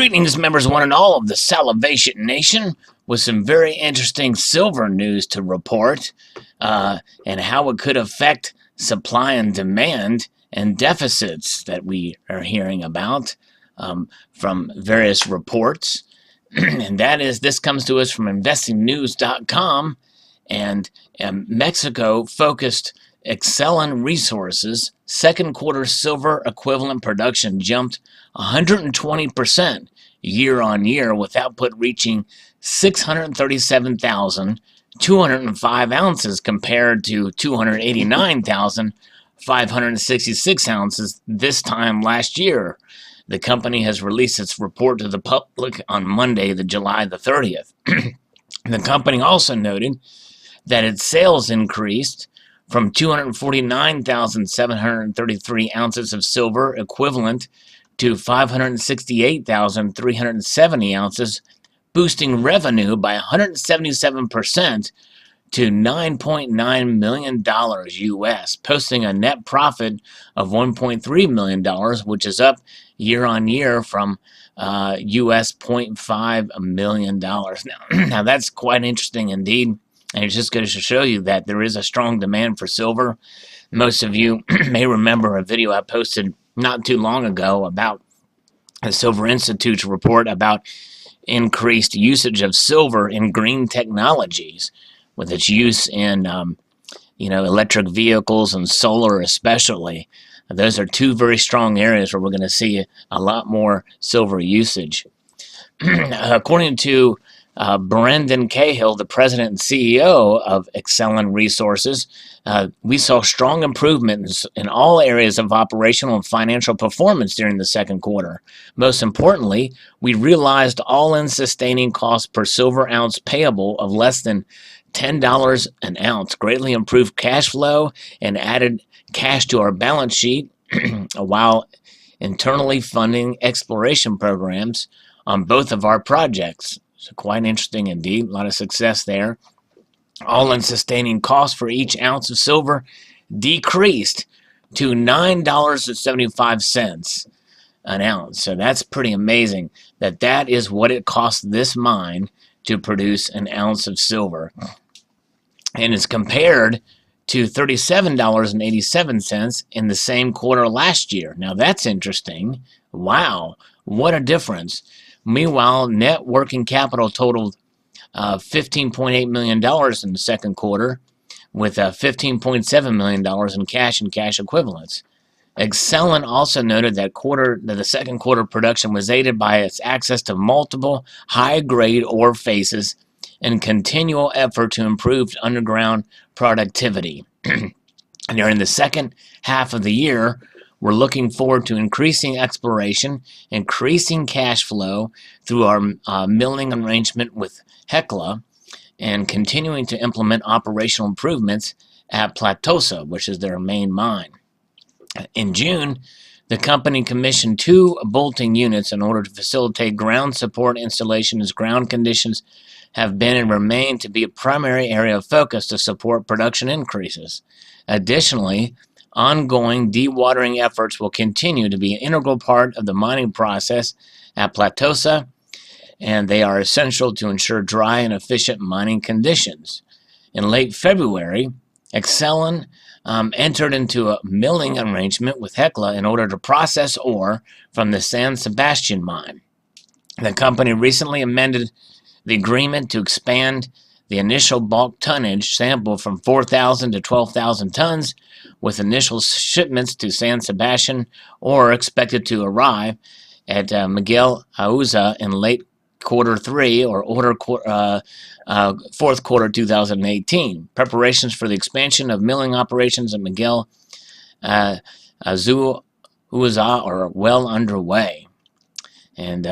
Greetings, members one and all of the Salivate Nation, with some very interesting silver news to report, and how it could affect supply and demand and deficits that we are hearing about from various reports. And that is, this comes to us from investingnews.com, and Mexico-focused Excelon Resources second quarter silver equivalent production jumped 120% year on year, with output reaching 637,205 ounces compared to 289,566 ounces this time last year. The company has released its report to the public on Monday, July the 30th. The company also noted that its sales increased from 249,733 ounces of silver equivalent to 568,370 ounces, boosting revenue by 177% to $9.9 million US, posting a net profit of $1.3 million, which is up year on year from US $0.5 million. Now that's quite interesting indeed. And it just goes to show you that there is a strong demand for silver. Most of you may remember a video I posted not too long ago about the Silver Institute's report about increased usage of silver in green technologies, with its use in electric vehicles and solar especially. Those are two very strong areas where we're going to see a lot more silver usage. According to Brendan Cahill, the president and CEO of Excelon Resources, we saw strong improvements in all areas of operational and financial performance during the second quarter. Most importantly, we realized all-in sustaining costs per silver ounce payable of less than $10 an ounce, greatly improved cash flow, and added cash to our balance sheet while internally funding exploration programs on both of our projects. So quite interesting indeed. A lot of success there. All-in sustaining cost for each ounce of silver decreased to $9.75 an ounce. So that's pretty amazing that is what it costs this mine to produce an ounce of silver. And it's compared to $37.87 in the same quarter last year. Now that's interesting. Wow, what a difference. Meanwhile, net working capital totaled $15.8 million in the second quarter, with $15.7 million in cash and cash equivalents. Excelon also noted that the second quarter production was aided by its access to multiple high-grade ore faces and continual effort to improve underground productivity. During the second half of the year, we're looking forward to increasing exploration, increasing cash flow through our milling arrangement with Hecla, and continuing to implement operational improvements at Platosa, which is their main mine. In June, the company commissioned 2 bolting units in order to facilitate ground support installation, as ground conditions have been and remain to be a primary area of focus to support production increases. Additionally, ongoing dewatering efforts will continue to be an integral part of the mining process at Platosa, and they are essential to ensure dry and efficient mining conditions. In late February, Excelon entered into a milling arrangement with Hecla in order to process ore from the San Sebastian mine. The company recently amended the agreement to expand the initial bulk tonnage sample from 4,000 to 12,000 tons, with initial shipments to San Sebastian ore expected to arrive at Miguel Auza in late quarter 3 or fourth quarter 2018. Preparations for the expansion of milling operations at Miguel Auza are well underway. And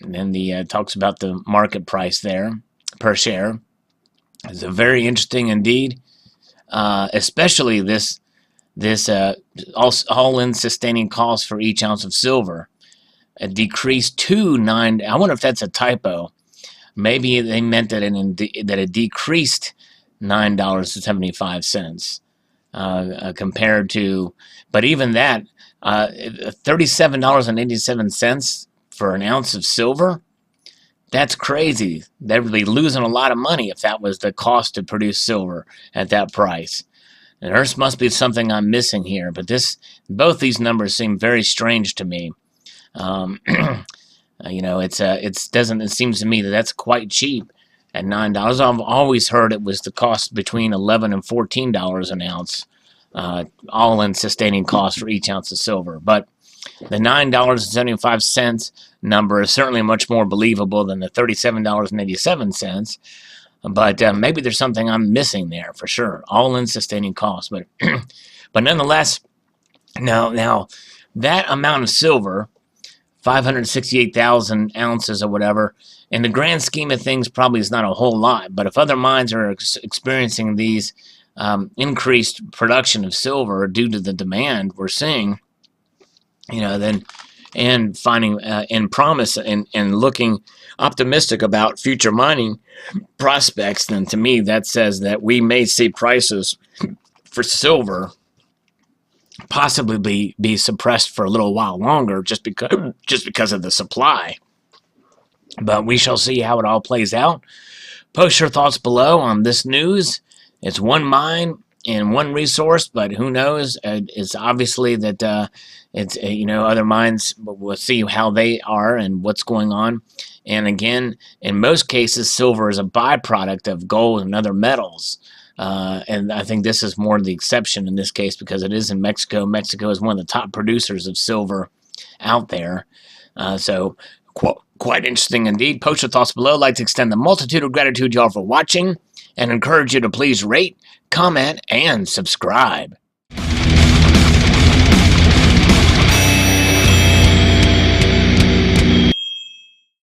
then the talks about the market price there per share. It's a very interesting indeed, especially this all-in sustaining cost for each ounce of silver. It decreased to $9. I wonder if that's a typo. Maybe they meant that it decreased $9.75 compared to, but even that, $37.87 for an ounce of silver? That's crazy. They'd be losing a lot of money if that was the cost to produce silver at that price. And there must be something I'm missing here, but both these numbers seem very strange to me. It seems to me that that's quite cheap at $9. I've always heard it was the cost between $11 and $14 an ounce, all in sustaining cost for each ounce of silver. But the $9.75 number is certainly much more believable than the $37.87. But maybe there's something I'm missing there for sure. All in sustaining cost, but but nonetheless, now that amount of silver, 568,000 ounces or whatever, in the grand scheme of things, probably is not a whole lot. But if other mines are experiencing these increased production of silver due to the demand we're seeing, then and finding and promise and looking optimistic about future mining prospects, then to me that says that we may see prices for silver possibly be suppressed for a little while longer just because of the supply. But we shall see how it all plays out. Post your thoughts below on this news. It's one mine and one resource, but who knows? It's obviously that it's other mines. We'll see how they are and what's going on. And again, in most cases, silver is a byproduct of gold and other metals. And I think this is more the exception in this case because it is in Mexico. Mexico is one of the top producers of silver out there. So quite interesting indeed. Post your thoughts below. I'd like to extend the multitude of gratitude y'all for watching and encourage you to please rate, comment, and subscribe.